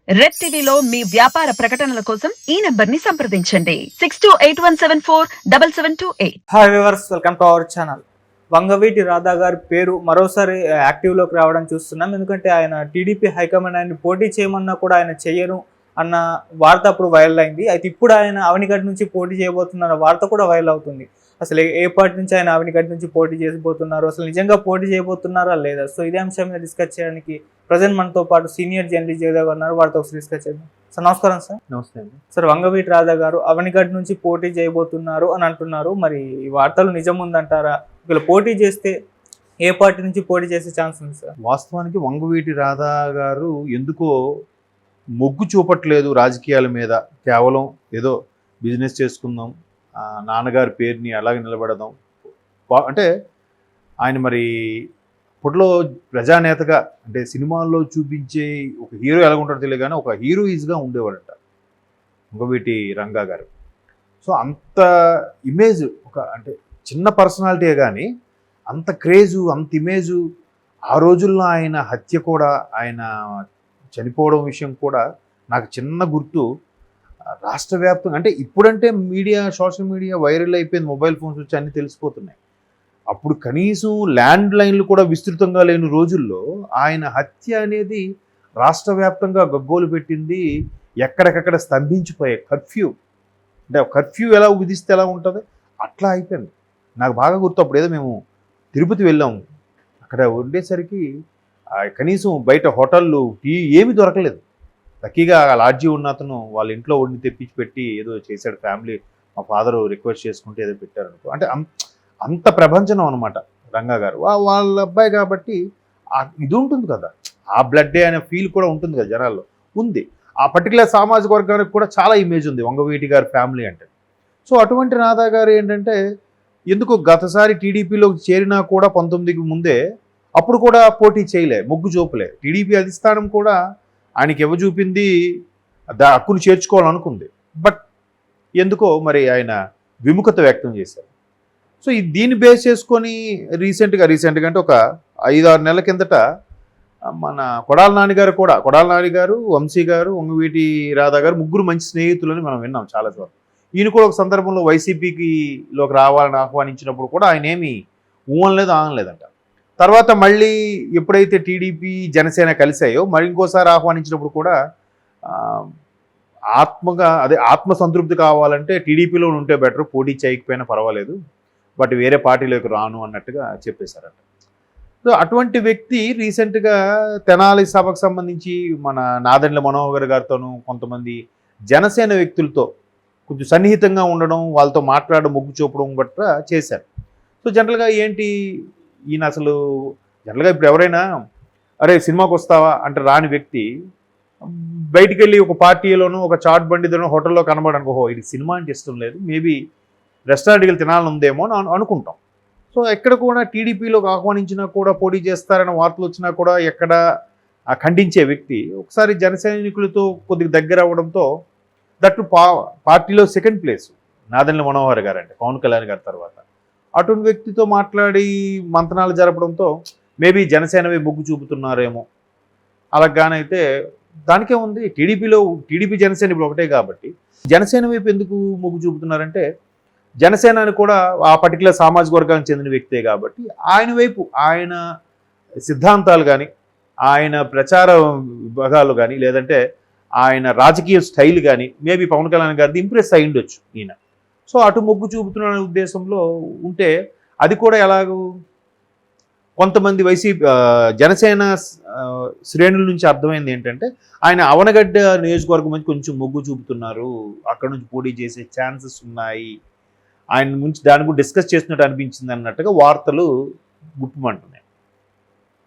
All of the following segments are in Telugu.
రెడ్ టీవీలో మీ వ్యాపార ప్రకటనల కోసం ఈ నంబర్ ని సంప్రదించండి 6281747728. Hi viewers, welcome to our channel. Vangaveeti Radha గారి పేరు మరోసారి యాక్టివ్లోకి రావడం చూస్తున్నాం. ఎందుకంటే ఆయన టీడీపీ హైకమాండ్ ఆయన్ని పోటీ చేయమన్నా కూడా ఆయన చెయ్యను అన్న వార్త అప్పుడు వైరల్ అయింది. అయితే ఇప్పుడు ఆయన అవనిగడ్డ నుంచి పోటీ చేయబోతున్న వార్త కూడా వైరల్ అవుతుంది. అసలు ఏ పార్టీ నుంచి ఆయన అవనిగడ్డ నుంచి పోటీ చేయబోతున్నారు, అసలు నిజంగా పోటీ చేయబోతున్నారా లేదా? సో ఇదే అంశం మీద డిస్కస్ చేయడానికి ప్రజెంట్ మనతో పాటు సీనియర్ జర్నలిస్ట్ జయదేవ్ ఉన్నారు. వారితో ఒకసారి డిస్కస్ చేద్దాం. సార్ నమస్కారం. సార్ నమస్తే అండి. సార్, వంగవీటి రాధా గారు అవనిగడ్డ నుంచి పోటీ చేయబోతున్నారు అని అంటున్నారు. మరి ఈ వార్తలు నిజం ఉందంటారా? ఒకవేళ పోటీ చేస్తే ఏ పార్టీ నుంచి పోటీ చేసే ఛాన్స్ ఉంది సార్? వాస్తవానికి వంగవీటి రాధా గారు ఎందుకో మొగ్గు చూపట్లేదు రాజకీయాల మీద. కేవలం ఏదో బిజినెస్ చేసుకుందాం, నాన్నగారి పేరుని అలాగే నిలబెడదాం అంటే ఆయన మరి అప్పట్లో ప్రజానేతగా అంటే సినిమాల్లో చూపించే ఒక హీరో ఎలాగుంటాడో తెలియదు కానీ ఒక హీరోయిజ్గా ఉండేవాడట వంగవీటి రంగా గారు. సో అంత ఇమేజ్, ఒక అంటే చిన్న పర్సనాలిటీ కానీ అంత క్రేజు, అంత ఇమేజు. ఆ రోజుల్లో ఆయన హత్య కూడా, ఆయన చనిపోవడం విషయం కూడా నాకు చిన్న గుర్తు. రాష్ట్ర వ్యాప్తంగా అంటే ఇప్పుడంటే మీడియా, సోషల్ మీడియా వైరల్ అయిపోయింది, మొబైల్ ఫోన్స్ వచ్చి అన్నీ తెలిసిపోతున్నాయి. అప్పుడు కనీసం ల్యాండ్ లైన్లు కూడా విస్తృతంగా లేని రోజుల్లో ఆయన హత్య అనేది రాష్ట్ర వ్యాప్తంగా గగ్గోలు పెట్టింది. ఎక్కడికక్కడ స్తంభించిపోయాయి. కర్ఫ్యూ అంటే కర్ఫ్యూ ఎలా విధిస్తే ఎలా ఉంటుంది అట్లా అయిపోయింది. నాకు బాగా గుర్తు, అప్పుడు ఏదో మేము తిరుపతి వెళ్ళాము. అక్కడ ఉండేసరికి కనీసం బయట హోటళ్ళు, టీ ఏమీ దొరకలేదు. లక్కీగా ఆ లాడ్జీ ఉన్న అతను వాళ్ళ ఇంట్లో వండి తెప్పించి పెట్టి ఏదో చేశాడు. ఫ్యామిలీ, మా ఫాదరు రిక్వెస్ట్ చేసుకుంటే ఏదో పెట్టారనుకో. అంటే అంత ప్రపంచనం అనమాట రంగా గారు. వాళ్ళ అబ్బాయి కాబట్టి ఇది ఉంటుంది కదా, ఆ బ్లడ్డే అనే ఫీల్ కూడా ఉంటుంది కదా జనాల్లో ఉంది. ఆ పర్టికులర్ సామాజిక వర్గానికి కూడా చాలా ఇమేజ్ ఉంది వంగవీటి గారి ఫ్యామిలీ అంటే. సో అటువంటి రాధా గారు ఏంటంటే ఎందుకు గతసారి టీడీపీలోకి చేరినా కూడా 19కి ముందే అప్పుడు కూడా పోటీ చేయలే, మొగ్గు చూపలే. టీడీపీ అధిష్టానం కూడా ఆయనకి చూపింది హక్కును చేర్చుకోవాలనుకుంది. బట్ ఎందుకో మరి ఆయన విముఖత వ్యక్తం చేశారు. సో దీన్ని బేస్ చేసుకొని రీసెంట్గా అంటే ఒక 5-6 నెలల కిందట మన కొడాల నాన్నగారు, వంశీ గారు, వంగవీటి రాధా గారు ముగ్గురు మంచి స్నేహితులని మనం విన్నాం చాలా సార్లు. ఈయన కూడా ఒక సందర్భంలో వైసీపీలోకి రావాలని ఆహ్వానించినప్పుడు కూడా ఆయన ఏమి ఊహనలేదు, ఆనలేదంట. తర్వాత మళ్ళీ ఎప్పుడైతే టీడీపీ, జనసేన కలిసాయో మరి ఇంకోసారి ఆహ్వానించినప్పుడు కూడా ఆత్మసంతృప్తి కావాలంటే టీడీపీలో ఉంటే బెటర్, పోటీ చేయకపోయినా పర్వాలేదు, బట్ వేరే పార్టీలోకి రాను అన్నట్టుగా చెప్పేశారట. సో అటువంటి వ్యక్తి రీసెంట్గా తెనాలి సభకు సంబంధించి మన నాదెండ్ల మనోహర్ గారితోనూ కొంతమంది జనసేన వ్యక్తులతో కొంచెం సన్నిహితంగా ఉండడం, వాళ్ళతో మాట్లాడడం, మొగ్గు చూపడం గట్రా చేశారు. సో జనరల్గా ఏంటి ఈయన అసలు జనరల్గా ఇప్పుడు ఎవరైనా అరే సినిమాకి వస్తావా అంటే రాని వ్యక్తి బయటికి వెళ్ళి ఒక పార్టీలోనూ, ఒక చాట్ బండిలోనూ, హోటల్లో కనబడనుకో, ఓహో ఇది సినిమా అంటే ఇష్టం లేదు, మేబీ రెస్టారెంట్కి వెళ్ళి తినాలని ఉందేమో అని అనుకుంటాం. సో ఎక్కడ కూడా టీడీపీలోకి ఆహ్వానించినా కూడా పోటీ చేస్తారన్న వార్తలు వచ్చినా కూడా ఎక్కడ ఖండించే వ్యక్తి ఒకసారి జనసైనికులతో కొద్దిగా దగ్గర అవ్వడంతో దట్టు పార్టీలో సెకండ్ ప్లేస్ నాదెండ్ల మనోహర్ గారు అంటే పవన్ కళ్యాణ్ గారి తర్వాత అటువంటి వ్యక్తితో మాట్లాడి మంతనాలు జరపడంతో మేబీ జనసేనవి మొగ్గు చూపుతున్నారేమో. అలాగానైతే దానికే ఉంది. టీడీపీ జనసేన ఇప్పుడు ఒకటే కాబట్టి జనసేన వైపు ఎందుకు మొగ్గు చూపుతున్నారంటే జనసేనని కూడా ఆ పర్టికులర్ సామాజిక వర్గానికి చెందిన వ్యక్తే కాబట్టి ఆయన వైపు, ఆయన సిద్ధాంతాలు కానీ, ఆయన ప్రచార విభాగాలు కానీ, లేదంటే ఆయన రాజకీయ స్టైల్ కానీ మేబీ పవన్ కళ్యాణ్ గారిది ఇంప్రెస్ అయి ఉండొచ్చు ఈయన. సో అటు మొగ్గు చూపుతున్న ఉద్దేశంలో ఉంటే అది కూడా ఎలాగూ కొంతమంది జనసేన శ్రేణుల నుంచి అర్థమైంది ఏంటంటే ఆయన అవనగడ్డ నియోజకవర్గం నుంచి కొంచెం మొగ్గు చూపుతున్నారు, అక్కడ నుంచి పోటీ చేసే ఛాన్సెస్ ఉన్నాయి, ఆయన గురించి దాని గురించి డిస్కస్ చేస్తున్నట్టు అనిపించింది అన్నట్టుగా వార్తలు గుప్పమంటున్నాయి.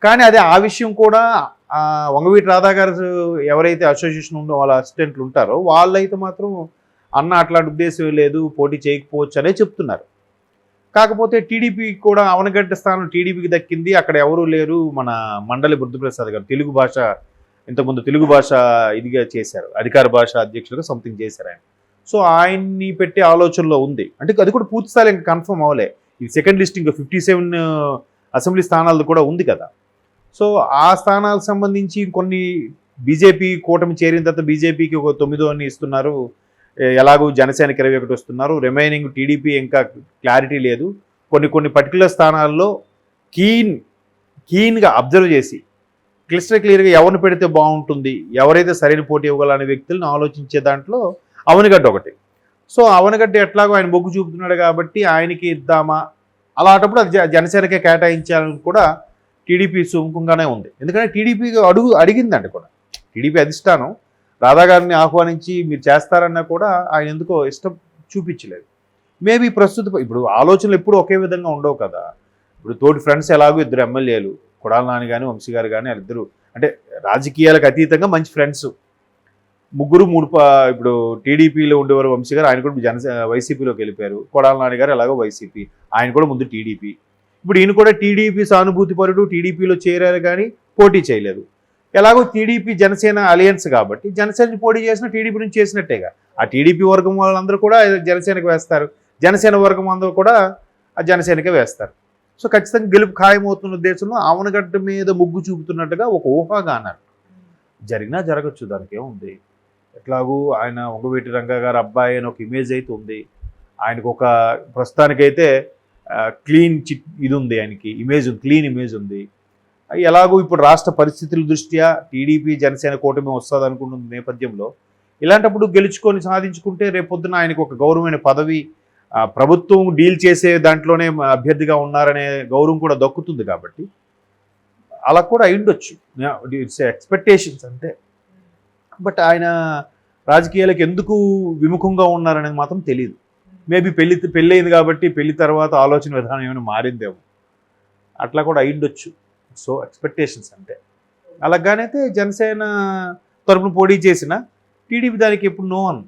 కానీ అదే ఆ విషయం కూడా వంగవీటి రాధా గారు ఎవరైతే అసోసియేషన్ ఉందో వాళ్ళ అసిస్టెంట్లు ఉంటారో వాళ్ళైతే మాత్రం అన్న అట్లాంటి ఉద్దేశం లేదు, పోటీ చేయకపోవచ్చు అనే చెప్తున్నారు. కాకపోతే టీడీపీ కూడా అవనగడ్డ స్థానం టీడీపీకి దక్కింది, అక్కడ ఎవరూ లేరు. మన మండలి బుద్ధప్రసాద్ గారు ఇంతకుముందు తెలుగు భాష ఇదిగా చేశారు, అధికార భాష అధ్యక్షులుగా సంథింగ్ చేశారు ఆయన. సో ఆయన్ని పెట్టే ఆలోచనలో ఉంది. అంటే అది కూడా పూర్తి స్థాయి ఇంకా కన్ఫర్మ్ అవ్వలే. ఇది సెకండ్ లిస్టింగ్ 57 అసెంబ్లీ స్థానాలు కూడా ఉంది కదా. సో ఆ స్థానాలకు సంబంధించి కొన్ని బీజేపీ కూటమి చేరిన తర్వాత బీజేపీకి ఒక 9 ఇస్తున్నారు, ఎలాగూ జనసేనకి 21 వస్తున్నారు, రిమైనింగ్ టీడీపీ ఇంకా క్లారిటీ లేదు. కొన్ని పర్టికులర్ స్థానాల్లో కీన్గా అబ్జర్వ్ చేసి క్లియర్గా ఎవరిని పెడితే బాగుంటుంది, ఎవరైతే సరైన పోటీ ఇవ్వగలనే వ్యక్తులను ఆలోచించే దాంట్లో అవనిగడ్డ ఒకటి. సో అవనిగడ్డ ఎట్లాగో ఆయన మొగ్గు చూపుతున్నాడు కాబట్టి ఆయనకి ఇద్దామా, అలాంటప్పుడు అది జనసేనకే కేటాయించాలని కూడా టీడీపీ సుముఖంగానే ఉంది. ఎందుకంటే టీడీపీ అడిగిందండి కూడా, టీడీపీ అధిష్టానం రాధా గారిని ఆహ్వానించి మీరు చేస్తారన్నా కూడా ఆయన ఎందుకో ఇష్టం చూపించలేదు. మేబీ ప్రస్తుతం ఇప్పుడు ఆలోచనలు ఎప్పుడు ఒకే విధంగా ఉండవు కదా. ఇప్పుడు తోటి ఫ్రెండ్స్ ఎలాగో 2 ఎమ్మెల్యేలు, కొడాల నాని కానీ వంశీ గారు కానీ, వాళ్ళిద్దరు అంటే రాజకీయాలకు అతీతంగా మంచి ఫ్రెండ్స్. ముగ్గురు ఇప్పుడు టీడీపీలో ఉండేవారు వంశీ గారు, ఆయన కూడా వైసీపీలోకి వెళ్ళిపోయారు. కొడాల నాని గారు ఎలాగో వైసీపీ, ఆయన కూడా ముందు టీడీపీ. ఇప్పుడు ఈయన కూడా టీడీపీ సానుభూతి పరుడు, టీడీపీలో చేరారు కానీ పోటీ చేయలేదు. ఎలాగో టీడీపీ జనసేన అలయన్స్ కాబట్టి జనసేన పోటీ చేసిన టీడీపీ నుంచి చేసినట్టేగా. ఆ టీడీపీ వర్గం వాళ్ళందరూ కూడా జనసేనకు వేస్తారు, జనసేన వర్గం అందరూ కూడా ఆ జనసేనకే వేస్తారు. సో ఖచ్చితంగా గెలుపు ఖాయమవుతున్న ఉద్దేశంలో అవనగడ్డ మీద మొగ్గు చూపుతున్నట్టుగా ఒక ఊహాగానాలు జరిగినా జరగచ్చు, దానికి ఏముంది. ఎట్లాగూ ఆయన వంగవీటి రంగా గారు అబ్బాయి అని ఒక ఇమేజ్ అయితే ఉంది ఆయనకు, ఒక ప్రస్తుతానికైతే క్లీన్ ఇది ఉంది ఆయనకి, ఇమేజ్ ఉంది, క్లీన్ ఇమేజ్ ఉంది. ఎలాగూ ఇప్పుడు రాష్ట్ర పరిస్థితుల దృష్ట్యా టీడీపీ జనసేన కూటమి వస్తుంది అనుకుంటున్న నేపథ్యంలో ఇలాంటప్పుడు గెలుచుకొని సాధించుకుంటే రేపొద్దున ఆయనకు ఒక గౌరవమైన పదవి, ప్రభుత్వం డీల్ చేసే దాంట్లోనే అభ్యర్థిగా ఉన్నారనే గౌరవం కూడా దక్కుతుంది. కాబట్టి అలా కూడా అయ్యుండొచ్చు, ఇట్స్ ఎక్స్పెక్టేషన్స్ అంతే. బట్ ఆయన రాజకీయాలకు ఎందుకు విముఖంగా ఉన్నారనేది మాత్రం తెలియదు. మేబీ పెళ్ళి అయింది కాబట్టి పెళ్లి తర్వాత ఆలోచన విధానం ఏమైనా మారిందేమో, అట్లా కూడా అయ్యుండొచ్చు. సో ఎక్స్పెక్టేషన్స్ అంటే అలాగానైతే జనసేన తరపున పోటీ చేసిన టీడీపీ దానికి ఎప్పుడు నో అన్న